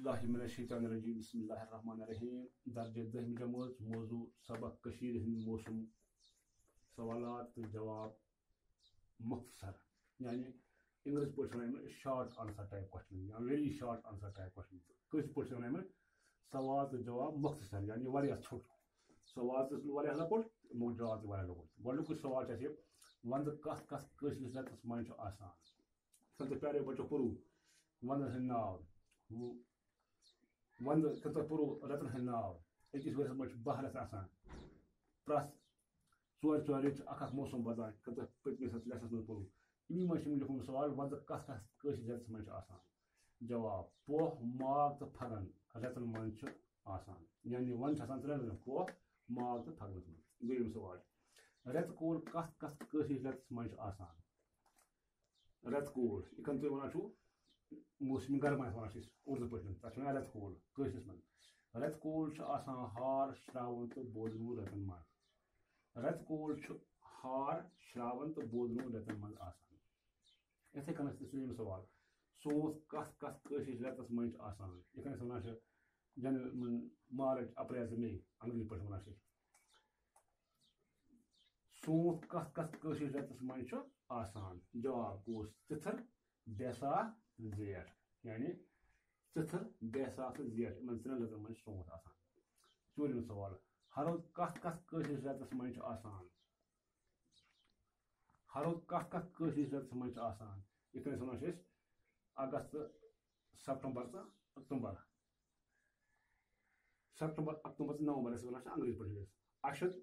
باللہ من الشیطان الرجیم بسم اللہ الرحمن الرحیم درجہ دہم جماعت موضوع سبق کشیر ہند موسم سوالات تو جواب مختصر یعنی انگلش پہ شارٹ آنسر ٹائپ کوشچن یا very short answer type question کس پہ سوال تو جواب مختصر یعنی واریاہ ژھوٹ سوال تو واریاہ لۄکُٹ مگر جواب تہِ واریاہ لۄکُٹ گۄڈنیُکُے سوال چھُ اَسہِ وندٕ کتھ کٲشرِس رٮ۪تس منٛز چھُ آسان یِتھ کٔنۍ پیارے بچو پوٚرُو وندن ہٕنٛدۍ ناو وندٕ یِتھ کٔنۍ تۄہہِ پوٚرُو رٮ۪تن ہٕنٛدۍ ناو أکِس ؤریَس منٛز چھِ 12 رٮ۪تھ آسان پرٛٮ۪تھ ژورِ رٮ۪تۍ چھِ اکھ موسم بدلان یِتھ کٔنۍ تۄہہِ پٔتمِس لیسنس منٛز پوٚرُو امی منٛز چھُ لیوٗکھمُت سوال وندٕ کتھ کٲشرِس رٮ۪تس منٛز چھُ آسان جواب پوہ ماگ تہٕ پھگن رٮ۪تن منٛز چھُ آسان یعنی وندٕ چھِ آسان 3 رٮ۪تن پوہ ماگ تہٕ پھگنس منٛز دوٚیِم سوال رٮ۪تہٕ کول کتھ کٲشرِس رٮ۪تس منٛز چھُ آسان رٮ۪تہٕ کول یِتھ کٔنۍ تُہۍ ونان چھُو موسم گرما یتھ ونان چھِ أسۍ اردو پٲٹھۍ تتھ چھِ ونان رٮ۪تہٕ کول کٲشرِس منٛز رٮ۪تہٕ کول چھُ آسان ہار شراوُن تہٕ بودروٗ رٮ۪تن منٛز رٮ۪تہٕ کول چھُ ہار شراوُن تہٕ بودروٗ رٮ۪تن منٛز آسان یِتھٕے کٔنۍ چھُ دوٚیِم سوال سونٛت کتھ کٲشرِس رٮ۪تس منٛز چھُ آسان یِتھ کٔنۍ أسۍ ونان چھِ مارٕچ اپریل تہٕ مے انگریزی پٲٹھۍ ونان چھِ سونٛت کتھ کٲشرِس رٮ۪تس منٛز چھُ آسان جواب گوٚو تِتھٕر بیساکھ زیٹھ یعنی تِتھٕر بیساکھ تہٕ زیٹھ یِمن 3 رٮ۪تن منٛز چھُ سونٛت آسان ژوٗرِم سوال ہرُد کتھ کٲشرِس رٮ۪تس منٛز چھُ آسان ہرُد کتھ کٲشرِس رٮ۪تس منٛز چھُ آسان یِتھ کٔنۍ أسۍ ونان چھِ اگست سپتمبر تہٕ اکتوبر تہٕ نومبر أسۍ ونان چھِ انگریزی پٲٹھۍ اشد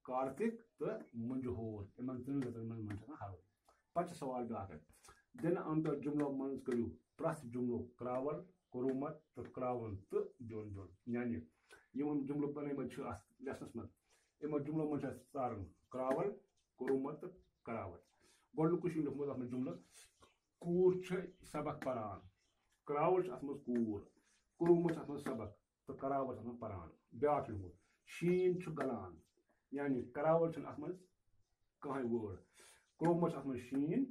کارتک تہٕ مُنجہور یِمن 3 رٮ۪تن منٛز چھُ آسان ہرُد پتہٕ چھُ سوال بیٛاکھ دِنہٕ آمتیو جملو منٛز کٔرِو پرٛٮ۪تھ جملُک کرٛاوَل کوٚروٗمت تہٕ کرٛاوُن تہٕ بیوٚن بیوٚن یعنی یِم جملہٕ بنٲومٕتۍ چھِ اتھ لیسنس منٛز یِمو جملو منٛز چھُ اَسہِ ژارُن کرٛاوَل کوٚروٗمت تہٕ کراوَل گۄڈنیُکُے چھُ لیوٗکھمُت اتھ منٛز جملہٕ کوٗر چھِ سبق پران کرٛاوُل چھُ اتھ منٛز کوٗر کوٚروٗمت چھُ اتھ منٛز سبق تہٕ کراوَل چھُ اتھ منٛز پران بیٛاکھ چھُ لیوٗکھمُت شیٖن چھُ گلان یعنی کراوَل چھُنہٕ اتھ منٛز کٕہٕنۍ وٲڈ کوٚروٗمت چھُ اتھ منٛز شیٖن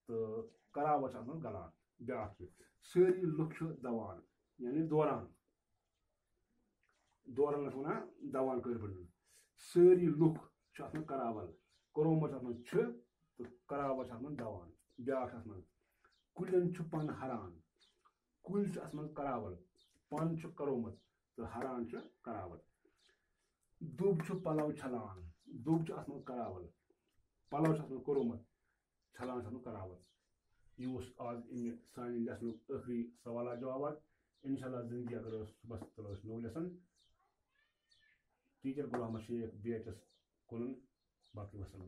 تہٕ کراوَل چھُ اتھ منٛز گلان بیٛاکھ چھُ سٲری لُکھ چھِ دوان یعنی دوران دوران چھِ ونان دوان کٲشِر پٲٹھۍ سٲری لُکھ چھِ اتھ منٛز کراوَل کوٚروٗمت چھُ اتھ منٛز چھِ تہٕ کراوَل چھُ اتھ منٛز دوان بیٛاکھ چھُ اتھ منٛز کُلٮ۪ن چھُ پن ہران کُلۍ چھِ اتھ منٛز کراوَل پن چھُ کوٚروٗمت تہٕ ہران چھُ کراوَل دُب چھُ پلو چھلان دُب چھُ اتھ منٛز کراوَل پلو چھُ اتھ منٛز کوٚروٗمت چھلان چھُ اتھ منٛز کراوَل یہِ اوس آز امہِ سانہِ لیسنُک ٲخری سوالات جوابات انشاءاللہ زندگی اگر ٲس صُبحس تُلو أسۍ نوٚو لیسن ٹیٖچر غلام احمد شیخ BHS کُنن باقٕے وسلام